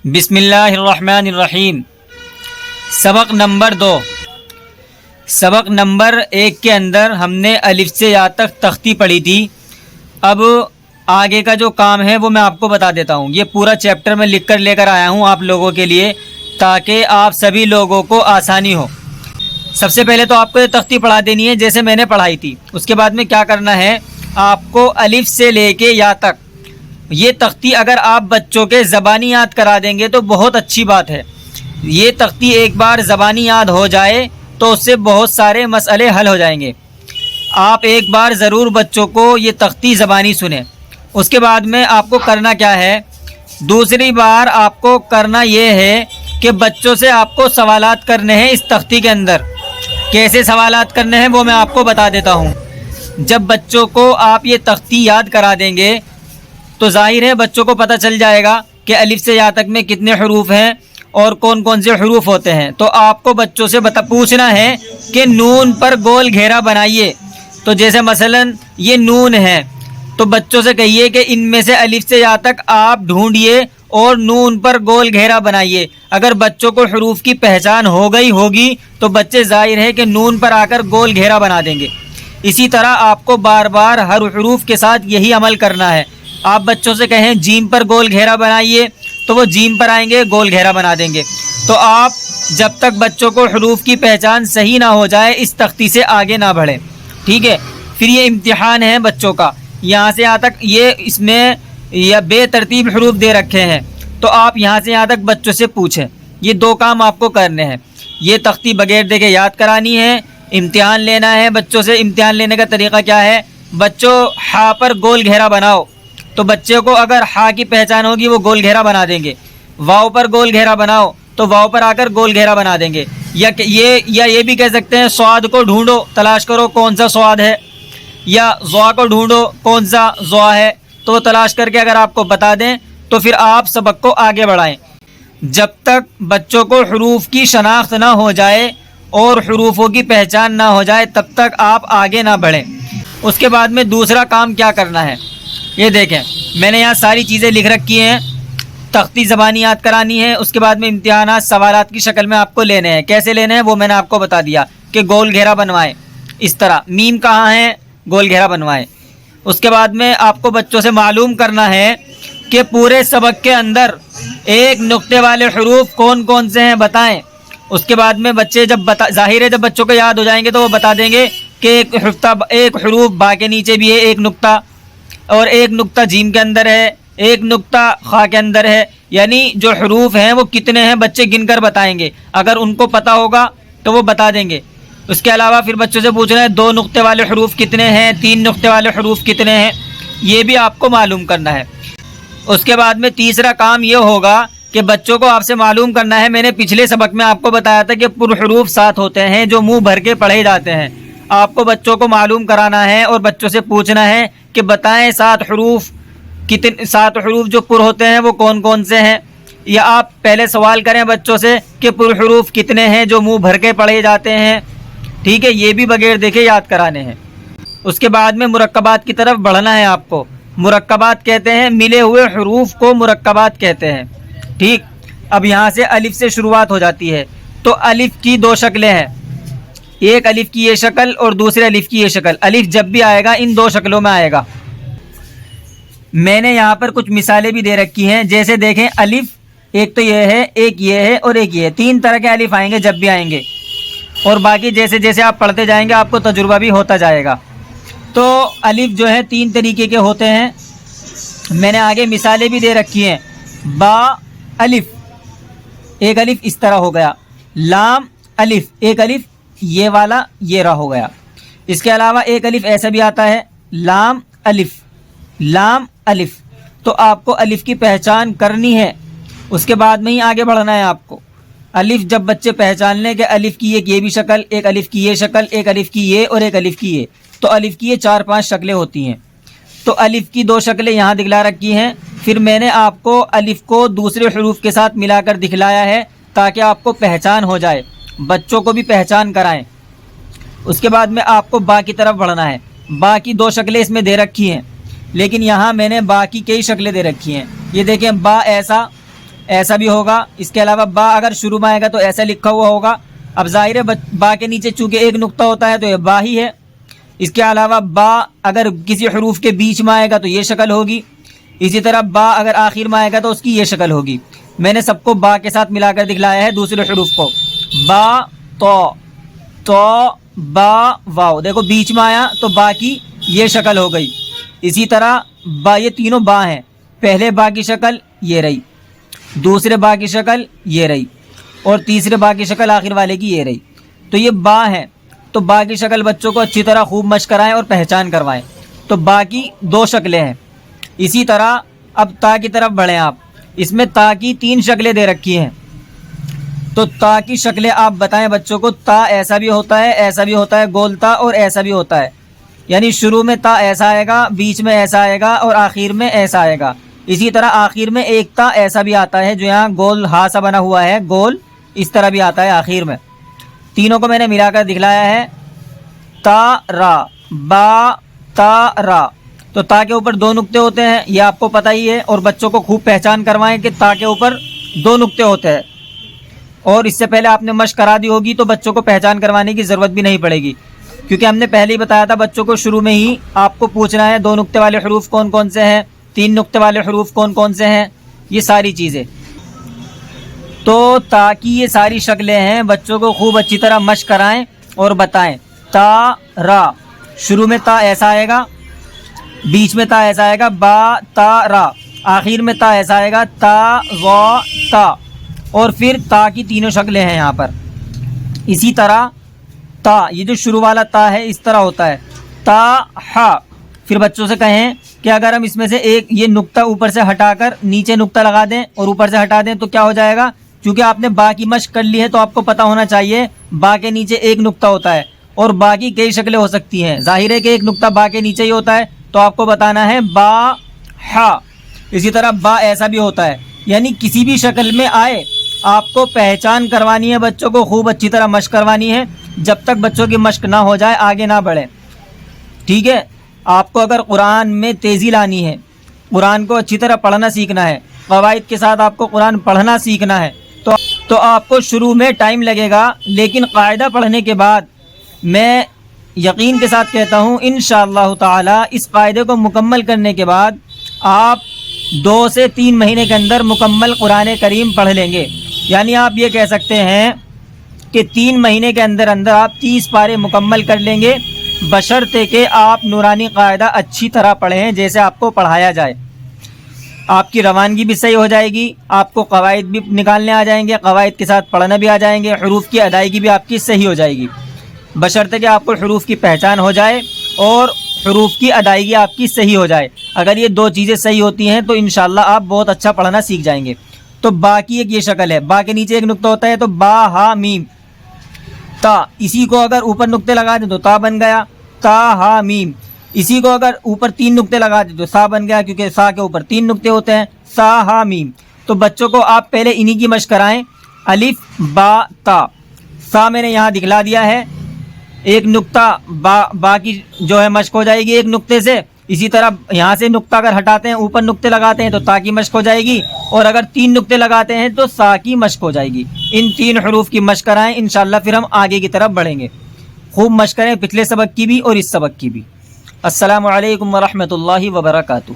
بسم اللہ الرحمن الرحیم۔ سبق نمبر 2۔ سبق نمبر 1 کے اندر ہم نے الف سے یا تک تختی پڑھی تھی۔ اب آگے کا جو کام ہے وہ میں آپ کو بتا دیتا ہوں۔ یہ پورا چیپٹر میں لکھ کر لے کر آیا ہوں آپ لوگوں کے لیے تاکہ آپ سبھی لوگوں کو آسانی ہو۔ سب سے پہلے تو آپ کو یہ تختی پڑھا دینی ہے جیسے میں نے پڑھائی تھی۔ اس کے بعد میں کیا کرنا ہے، آپ کو الف سے لے کے یا تک یہ تختی اگر آپ بچوں کے زبانی یاد کرا دیں گے تو بہت اچھی بات ہے۔ یہ تختی ایک بار زبانی یاد ہو جائے تو اس سے بہت سارے مسئلے حل ہو جائیں گے۔ آپ ایک بار ضرور بچوں کو یہ تختی زبانی سنیں۔ اس کے بعد میں آپ کو کرنا کیا ہے، دوسری بار آپ کو کرنا یہ ہے کہ بچوں سے آپ کو سوالات کرنے ہیں اس تختی کے اندر۔ کیسے سوالات کرنے ہیں وہ میں آپ کو بتا دیتا ہوں۔ جب بچوں کو آپ یہ تختی یاد کرا دیں گے تو ظاہر ہے بچوں کو پتہ چل جائے گا کہ الف سے یا تک میں کتنے حروف ہیں اور کون کون سے حروف ہوتے ہیں۔ تو آپ کو بچوں سے پوچھنا ہے کہ نون پر گول گھیرا بنائیے۔ تو جیسے مثلا یہ نون ہے تو بچوں سے کہیے کہ ان میں سے الف سے یا تک آپ ڈھونڈیے اور نون پر گول گھیرا بنائیے۔ اگر بچوں کو حروف کی پہچان ہو گئی ہوگی تو بچے ظاہر ہے کہ نون پر آ کر گول گھیرا بنا دیں گے۔ اسی طرح آپ کو بار بار ہر حروف کے ساتھ یہی عمل کرنا ہے۔ آپ بچوں سے کہیں جیم پر گول گھیرا بنائیے تو وہ جیم پر آئیں گے، گول گھیرا بنا دیں گے۔ تو آپ جب تک بچوں کو حروف کی پہچان صحیح نہ ہو جائے اس تختی سے آگے نہ بڑھیں، ٹھیک ہے۔ پھر یہ امتحان ہے بچوں کا، یہاں سے یہاں تک یہ اس میں یا بے ترتیب حروف دے رکھے ہیں تو آپ یہاں سے یہاں تک بچوں سے پوچھیں۔ یہ 2 کام آپ کو کرنے ہیں، یہ تختی بغیر دیکھے یاد کرانی ہے، امتحان لینا ہے بچوں سے۔ امتحان لینے کا طریقہ کیا ہے، بچوں ہا پر گول گھیرا بناؤ تو بچے کو اگر ہا کی پہچان ہوگی وہ گول گھیرا بنا دیں گے۔ واؤ پر گول گھیرا بناؤ تو واؤ پر آ کر گول گھیرا بنا دیں گے۔ یا یہ بھی کہہ سکتے ہیں سواد کو ڈھونڈو، تلاش کرو کون سا سواد ہے، یا زوا کو ڈھونڈو کون سا زوا ہے، تو وہ تلاش کر کے اگر آپ کو بتا دیں تو پھر آپ سبق کو آگے بڑھائیں۔ جب تک بچوں کو حروف کی شناخت نہ ہو جائے اور حروفوں کی پہچان نہ ہو جائے تب تک آپ آگے نہ بڑھیں۔ اس کے بعد میں دوسرا کام کیا کرنا ہے، یہ دیکھیں میں نے یہاں ساری چیزیں لکھ رکھی ہیں۔ تختی زبانی یاد کرانی ہے، اس کے بعد میں امتحانات سوالات کی شکل میں آپ کو لینے ہیں۔ کیسے لینے ہیں وہ میں نے آپ کو بتا دیا کہ گول گھیرا بنوائیں، اس طرح میم کہاں ہے گول گھیرا بنوائیں۔ اس کے بعد میں آپ کو بچوں سے معلوم کرنا ہے کہ پورے سبق کے اندر ایک نقطے والے حروف کون کون سے ہیں بتائیں۔ اس کے بعد میں بچے جب ظاہر ہے جب بچوں کو یاد ہو جائیں گے تو وہ بتا دیں گے کہ ایک حروف با کے نیچے بھی ہے ایک نقطہ، اور ایک نقطہ جیم کے اندر ہے، ایک نقطہ خا کے اندر ہے، یعنی جو حروف ہیں وہ کتنے ہیں بچے گن کر بتائیں گے۔ اگر ان کو پتہ ہوگا تو وہ بتا دیں گے۔ اس کے علاوہ پھر بچوں سے پوچھنا ہے 2 نقطے والے حروف کتنے ہیں، 3 نقطے والے حروف کتنے ہیں، یہ بھی آپ کو معلوم کرنا ہے۔ اس کے بعد میں تیسرا کام یہ ہوگا کہ بچوں کو آپ سے معلوم کرنا ہے، میں نے پچھلے سبق میں آپ کو بتایا تھا کہ پرحروف 7 ہوتے ہیں جو منہ بھر کے پڑھے جاتے ہیں۔ آپ کو بچوں کو معلوم کرانا ہے اور بچوں سے پوچھنا ہے کہ بتائیں 7 حروف جو پر ہوتے ہیں وہ کون کون سے ہیں، یا آپ پہلے سوال کریں بچوں سے کہ پر حروف کتنے ہیں جو منہ بھر کے پڑھے جاتے ہیں، ٹھیک ہے۔ یہ بھی بغیر دیکھے یاد کرانے ہیں۔ اس کے بعد میں مرکبات کی طرف بڑھنا ہے آپ کو۔ مرکبات کہتے ہیں ملے ہوئے حروف کو مرکبات کہتے ہیں، ٹھیک۔ اب یہاں سے الف سے شروعات ہو جاتی ہے تو الف کی 2 شکلیں ہیں، ایک الف کی یہ شکل اور دوسرے الف کی یہ شکل۔ الف جب بھی آئے گا ان 2 شکلوں میں آئے گا۔ میں نے یہاں پر کچھ مثالیں بھی دے رکھی ہیں، جیسے دیکھیں الف ایک تو یہ ہے، ایک یہ ہے اور ایک یہ ہے، 3 طرح کے الف آئیں گے جب بھی آئیں گے، اور باقی جیسے جیسے آپ پڑھتے جائیں گے آپ کو تجربہ بھی ہوتا جائے گا۔ تو الف جو ہے 3 طریقے کے ہوتے ہیں، میں نے آگے مثالیں بھی دے رکھی ہیں۔ با الف، ایک الف اس طرح ہو گیا، لام الف، ایک الف یہ والا یہ رہا ہو گیا۔ اس کے علاوہ ایک الف ایسا بھی آتا ہے لام الف، لام الف۔ تو آپ کو الف کی پہچان کرنی ہے، اس کے بعد میں ہی آگے بڑھنا ہے آپ کو۔ الف جب بچے پہچان لیں کہ الف کی ایک یہ بھی شکل، ایک الف کی یہ شکل، ایک الف کی یہ اور ایک الف کی یہ، تو الف کی یہ 4-5 شکلیں ہوتی ہیں۔ تو الف کی 2 شکلیں یہاں دکھلا رکھی ہیں، پھر میں نے آپ کو الف کو دوسرے حروف کے ساتھ ملا کر دکھلایا ہے تاکہ آپ کو پہچان ہو جائے، بچوں کو بھی پہچان کرائیں۔ اس کے بعد میں آپ کو با کی طرف بڑھنا ہے۔ با کی 2 شکلیں اس میں دے رکھی ہیں، لیکن یہاں میں نے با کی کئی شکلیں دے رکھی ہیں۔ یہ دیکھیں با ایسا ایسا بھی ہوگا. اس کے علاوہ با اگر شروع میں آئے گا تو ایسا لکھا ہوا ہوگا. اب ظاہر ہے با کے نیچے چونکہ ایک نقطہ ہوتا ہے تو یہ با ہی ہے. اس کے علاوہ با اگر کسی حروف کے بیچ میں آئے گا تو یہ شکل ہوگی. اسی طرح با اگر آخر میں آئے گا تو اس کی یہ شکل ہوگی. میں نے سب کو با کے ساتھ ملا کر دکھلایا ہے دوسرے حروف کو. با تو با واو، دیکھو بیچ میں آیا تو با کی یہ شکل ہو گئی. اسی طرح با، یہ تینوں با ہیں. پہلے با کی شکل یہ رہی، دوسرے با کی شکل یہ رہی، اور تیسرے با کی شکل آخر والے کی یہ رہی. تو یہ با ہے. تو با کی شکل بچوں کو اچھی طرح خوب مشق کرائیں اور پہچان کروائیں. تو با کی 2 شکلیں ہیں. اسی طرح اب تا کی طرف بڑھیں آپ. اس میں تا کی 3 شکلیں دے رکھی ہیں. تو تا کی شکلیں آپ بتائیں بچوں کو. تا ایسا بھی ہوتا ہے، ایسا بھی ہوتا ہے گول تا، اور ایسا بھی ہوتا ہے. یعنی شروع میں تا ایسا آئے گا، بیچ میں ایسا آئے گا، اور آخر میں ایسا آئے گا. اسی طرح آخر میں ایک تا ایسا بھی آتا ہے جو یہاں گول ہا سا بنا ہوا ہے، گول اس طرح بھی آتا ہے آخر میں. تینوں کو میں نے ملا کر دکھلایا ہے. تا را، با تا را. تو تا کے اوپر 2 نقطے ہوتے ہیں، یہ آپ کو پتہ ہی ہے. اور بچوں کو خوب پہچان کروائیں کہ تا کے اوپر 2 نقطے ہوتے ہیں. اور اس سے پہلے آپ نے مشق کرا دی ہوگی تو بچوں کو پہچان کروانے کی ضرورت بھی نہیں پڑے گی، کیونکہ ہم نے پہلے ہی بتایا تھا بچوں کو شروع میں ہی آپ کو پوچھنا ہے 2 نقطے والے حروف کون کون سے ہیں، 3 نقطے والے حروف کون کون سے ہیں، یہ ساری چیزیں. تو تا کی یہ ساری شکلیں ہیں. بچوں کو خوب اچھی طرح مشق کرائیں اور بتائیں. تا را، شروع میں تا ایسا آئے گا، بیچ میں تا ایسا آئے گا، با تا را. آخر میں تا ایسا آئے گا، تا وا تا. اور پھر تا کی 3 شکلیں ہیں یہاں پر. اسی طرح تا، یہ جو شروع والا تا ہے اس طرح ہوتا ہے. تا ہا. پھر بچوں سے کہیں کہ اگر ہم اس میں سے ایک یہ نقطہ اوپر سے ہٹا کر نیچے نقطہ لگا دیں اور اوپر سے ہٹا دیں تو کیا ہو جائے گا. چونکہ آپ نے با کی مشق کر لی ہے تو آپ کو پتہ ہونا چاہیے با کے نیچے ایک نقطہ ہوتا ہے اور با کی کئی شکلیں ہو سکتی ہیں. ظاہر ہے کہ ایک نقطہ با کے نیچے ہی ہوتا ہے تو آپ کو بتانا ہے با ہا. اسی طرح با ایسا بھی ہوتا ہے. یعنی کسی بھی شکل میں آئے آپ کو پہچان کروانی ہے، بچوں کو خوب اچھی طرح مشق کروانی ہے. جب تک بچوں کی مشق نہ ہو جائے آگے نہ بڑھیں. ٹھیک ہے. آپ کو اگر قرآن میں تیزی لانی ہے، قرآن کو اچھی طرح پڑھنا سیکھنا ہے، قواعد کے ساتھ آپ کو قرآن پڑھنا سیکھنا ہے تو آپ کو شروع میں ٹائم لگے گا. لیکن قاعدہ پڑھنے کے بعد میں یقین کے ساتھ کہتا ہوں انشاءاللہ تعالی اس قاعدے کو مکمل کرنے کے بعد آپ 2 سے 3 مہینے کے اندر مکمل قرآن کریم پڑھ لیں گے. یعنی آپ یہ کہہ سکتے ہیں کہ 3 مہینے کے اندر اندر آپ 30 پارے مکمل کر لیں گے، بشرطے کہ آپ نورانی قاعدہ اچھی طرح پڑھیں جیسے آپ کو پڑھایا جائے. آپ کی روانگی بھی صحیح ہو جائے گی، آپ کو قواعد بھی نکالنے آ جائیں گے، قواعد کے ساتھ پڑھنا بھی آ جائیں گے، حروف کی ادائیگی بھی آپ کی صحیح ہو جائے گی، بشرطے کہ آپ کو حروف کی پہچان ہو جائے اور حروف کی ادائیگی آپ کی صحیح ہو جائے. اگر یہ 2 چیزیں صحیح ہوتی ہیں تو انشاءاللہ آپ بہت اچھا پڑھنا سیکھ جائیں گے. تو با کی ایک یہ شکل ہے، با کے نیچے ایک نقطہ ہوتا ہے تو با ہا میم. تا، اسی کو اگر اوپر نقطے لگا دیں تو تا بن گیا، تا ہا میم. اسی کو اگر اوپر 3 نقطے لگا دیں تو سا بن گیا، کیونکہ سا کے اوپر 3 نقطے ہوتے ہیں، سا ہا میم. تو بچوں کو آپ پہلے انہی کی مشق کرائیں. الف با تا. سا میں نے یہاں دکھلا دیا ہے، ایک نقطہ با کی جو ہے مشق ہو جائے گی ایک نقطے سے. اسی طرح یہاں سے نقطہ اگر ہٹاتے ہیں اوپر نقطے لگاتے ہیں تو تا کی مشق ہو جائے گی، اور اگر 3 نقطے لگاتے ہیں تو سا کی مشق ہو جائے گی. ان 3 حروف کی مشق کرائیں، انشاءاللہ پھر ہم آگے کی طرف بڑھیں گے. خوب مشق کریں پچھلے سبق کی بھی اور اس سبق کی بھی. السلام علیکم ورحمۃ اللہ وبرکاتہ.